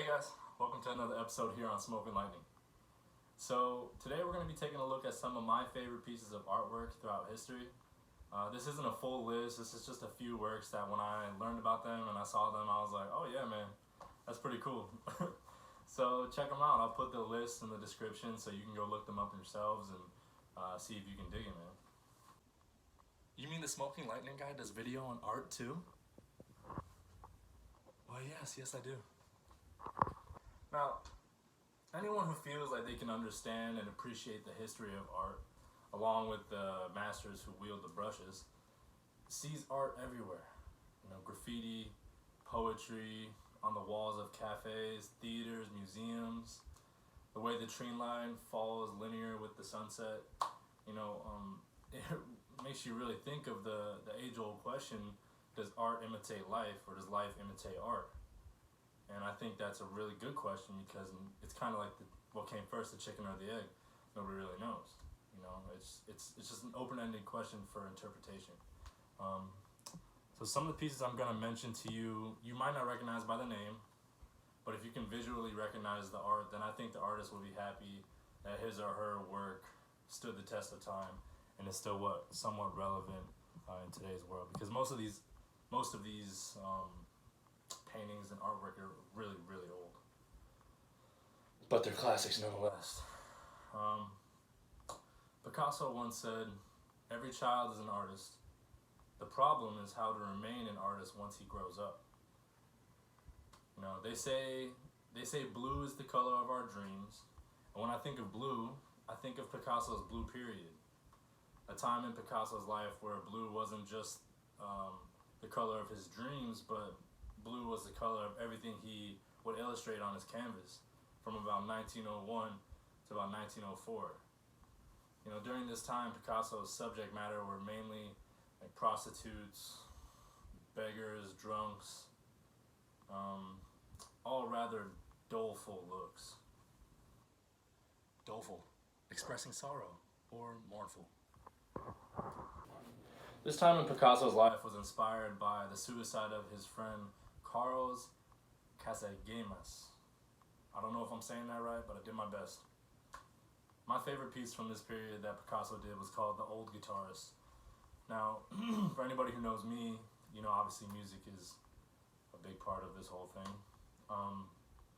Hey guys, welcome to another episode here on Smokin Lightning. So today we're going to be taking a look at some of my favorite pieces of artwork throughout history. This isn't a full list, this is just a few works that when I learned about them and I saw them, I was like, oh yeah man, that's pretty cool. So check them out. I'll put the list in the description so you can go look them up yourselves and see if you can dig it, man. You mean the Smokin Lightning guy does video on art too? Well, yes I do. Now, anyone who feels like they can understand and appreciate the history of art, along with the masters who wield the brushes, sees art everywhere. You know, graffiti, poetry, on the walls of cafes, theaters, museums, the way the tree line follows linear with the sunset. You know, it makes you really think of the age-old question, does art imitate life or does life imitate art? And I think that's a really good question because it's kind of like what came first, the chicken or the egg. Nobody really knows. You know, it's just an open-ended question for interpretation. So some of the pieces I'm going to mention to you, you might not recognize by the name, but if you can visually recognize the art, then I think the artist will be happy that his or her work stood the test of time and is still somewhat relevant in today's world. Because most of these paintings and artwork are really old, but they're classics nonetheless. Picasso once said, "Every child is an artist. The problem is how to remain an artist once he grows up." You know, they say blue is the color of our dreams, and when I think of blue, I think of Picasso's blue period, a time in Picasso's life where blue wasn't just the color of his dreams, but blue was the color of everything he would illustrate on his canvas from about 1901 to about 1904. You know, during this time, Picasso's subject matter were mainly like prostitutes, beggars, drunks, all rather doleful looks. Doleful, expressing sorrow or mournful. This time in Picasso's life was inspired by the suicide of his friend Carlos Casagemas. I don't know if I'm saying that right, but I did my best. My favorite piece from this period that Picasso did was called The Old Guitarist. Now, for anybody who knows me, you know, obviously music is a big part of this whole thing.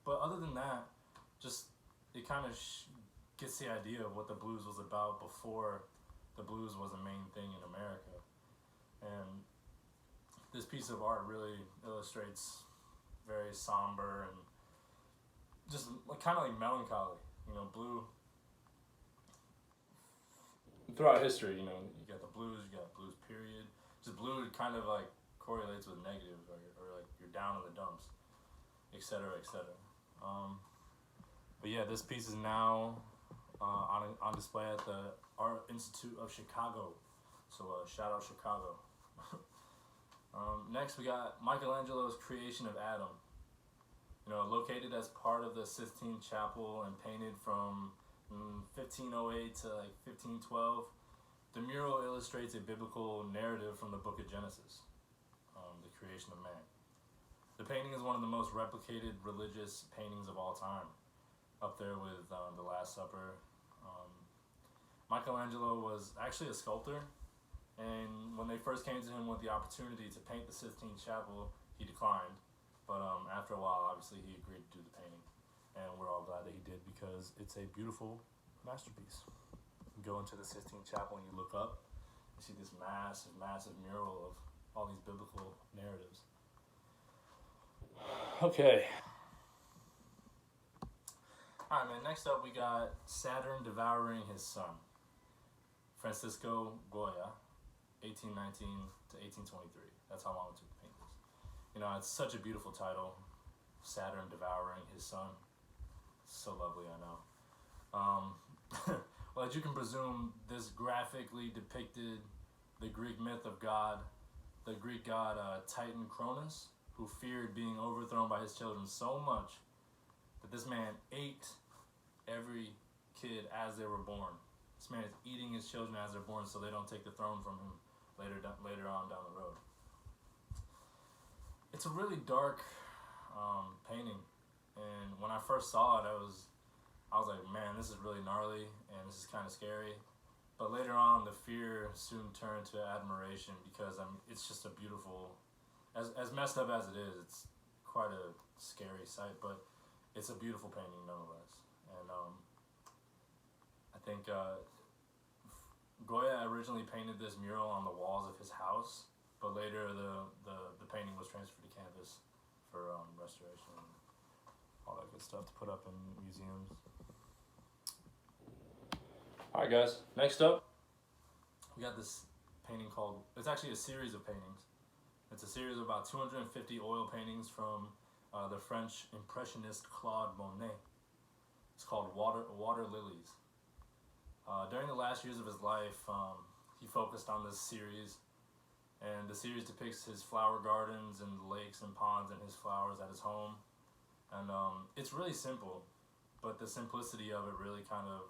But other than that, just it kind of gets the idea of what the blues was about before the blues was a main thing in America. And this piece of art really illustrates very somber and just kind of like melancholy. You know, blue. Throughout history, you know, you got the blues, you got blues period. Just blue kind of like correlates with negative or like you're down in the dumps, etc., etc. But yeah, this piece is now on display at the Art Institute of Chicago. So shout out Chicago. Next we got Michelangelo's creation of Adam. You know, located as part of the Sistine Chapel and painted from 1508 to like 1512. The mural illustrates a biblical narrative from the book of Genesis, the creation of man. The painting is one of the most replicated religious paintings of all time, up there with The Last Supper. Michelangelo was actually a sculptor, and when they first came to him with the opportunity to paint the Sistine Chapel, he declined. But after a while, obviously, he agreed to do the painting. And we're all glad that he did because it's a beautiful masterpiece. You go into the Sistine Chapel and you look up, you see this massive mural of all these biblical narratives. Okay. Alright man, next up we got Saturn Devouring His Son. Francisco Goya, 1819 to 1823. That's how long it took to paint this. You know, it's such a beautiful title. Saturn Devouring His Son. So lovely, I know. Well, as you can presume, this graphically depicted the Greek myth of God, the Greek god Titan Cronus, who feared being overthrown by his children so much that this man ate every kid as they were born. This man is eating his children as they're born so they don't take the throne from him later on down the road. It's a really dark painting, and first saw it, I was like, man, this is really gnarly and this is kind of scary. But later on, the fear soon turned to admiration because it's just a beautiful, as messed up as it is, it's quite a scary sight, but it's a beautiful painting nonetheless. And I think Goya originally painted this mural on the walls of his house, but later the painting was transferred to canvas for restoration and all that good stuff to put up in museums. Alright guys, next up, we got this painting called, it's actually a series of paintings. It's a series of about 250 oil paintings from the French Impressionist Claude Monet. It's called Water Lilies. During the last years of his life, he focused on this series, and the series depicts his flower gardens and lakes and ponds and his flowers at his home. And it's really simple, but the simplicity of it really kind of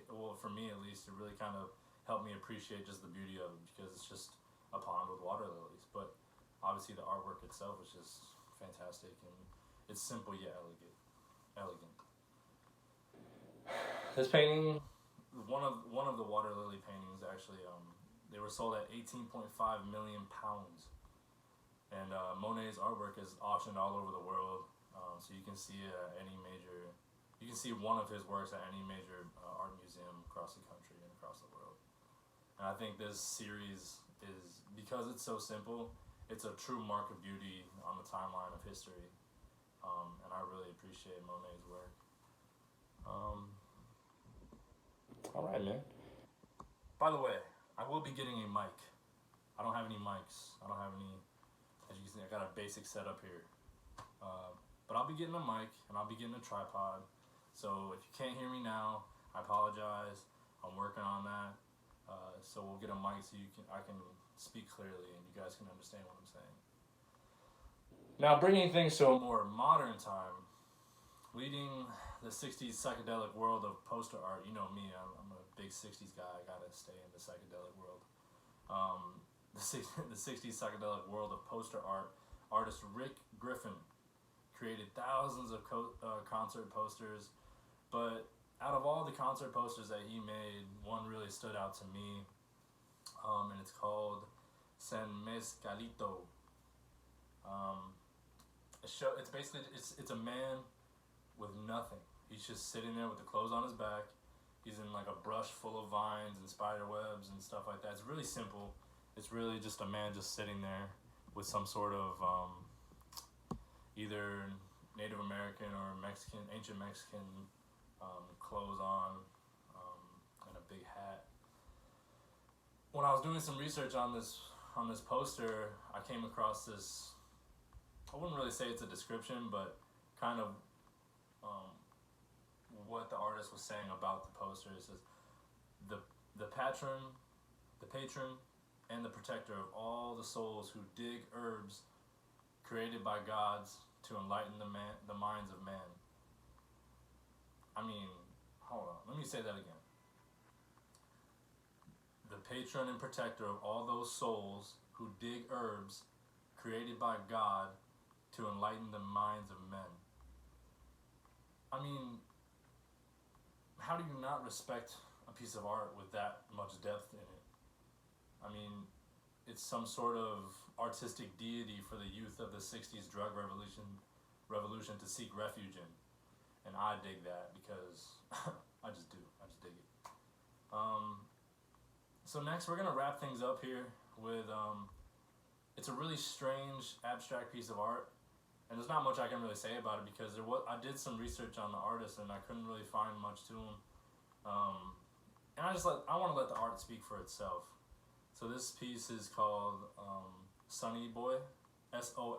well, for me at least, it really kind of helped me appreciate just the beauty of it, because it's just a pond with water lilies. But obviously the artwork itself is just fantastic, and it's simple yet elegant. This painting, one of the water lily paintings actually, they were sold at 18.5 million pounds, and Monet's artwork is auctioned all over the world, so you can see you can see one of his works at any major art museum across the country and across the world. And I think this series is, because it's so simple, it's a true mark of beauty on the timeline of history, and I really appreciate Monet's work. Alright, man. By the way, I will be getting a mic. I don't have any mics. I don't have any, as you can see, I got a basic setup here. But I'll be getting a mic, and I'll be getting a tripod. So if you can't hear me now, I apologize. I'm working on that. So we'll get a mic so I can speak clearly and you guys can understand what I'm saying. Now, bringing things to a more modern time, leading the 60s psychedelic world of poster art. You know me, I'm a big 60s guy. I gotta stay in the psychedelic world. The 60s psychedelic world of poster art, artist Rick Griffin created thousands of concert posters, but out of all the concert posters that he made, one really stood out to me, and it's called San Mezcalito. It's basically, it's a man with nothing. He's just sitting there with the clothes on his back. He's in like a brush full of vines and spider webs and stuff like that. It's really simple. It's really just a man just sitting there with some sort of either Native American or Mexican, ancient Mexican clothes on, and a big hat. When I was doing some research on this poster, I came across this, I wouldn't really say it's a description, but kind of what the artist was saying about the poster. It says, the patron, and the protector of all the souls who dig herbs created by gods to enlighten the minds of man. I mean, hold on, let me say that again. The patron and protector of all those souls who dig herbs created by God to enlighten the minds of men. I mean, how do you not respect a piece of art with that much depth in it? I mean, it's some sort of artistic deity for the youth of the 60s drug revolution to seek refuge in. And I dig that because I just dig it. So next we're going to wrap things up here with, it's a really strange abstract piece of art. And there's not much I can really say about it because I did some research on the artist and I couldn't really find much to him. And I want to let the art speak for itself. So this piece is called Sunny Boy, Sonny,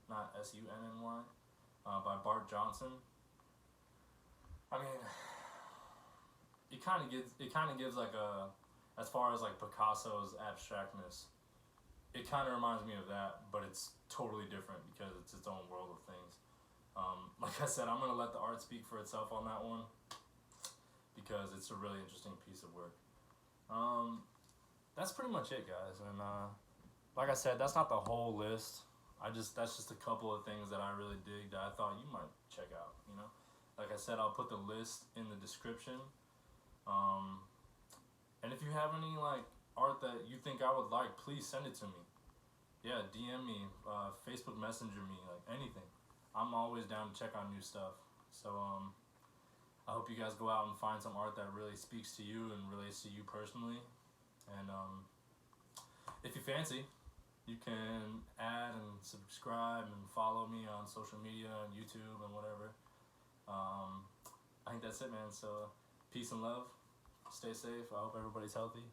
not Sunny, by Bart Johnson. I mean, it kind of gives like a, as far as like Picasso's abstractness, it kind of reminds me of that, but it's totally different because it's its own world of things. Like I said, I'm going to let the art speak for itself on that one because it's a really interesting piece of work. That's pretty much it, guys. And like I said, that's not the whole list. That's just a couple of things that I really dig that I thought you might I said, I'll put the list in the description. And if you have any like art that you think I would like, please send it to me. Yeah, DM me, Facebook Messenger me, like anything. I'm always down to check out new stuff. So I hope you guys go out and find some art that really speaks to you and relates to you personally. And if you fancy, you can add and subscribe and follow me on social media and YouTube and whatever. I think that's it, man. So peace and love. Stay safe. I hope everybody's healthy.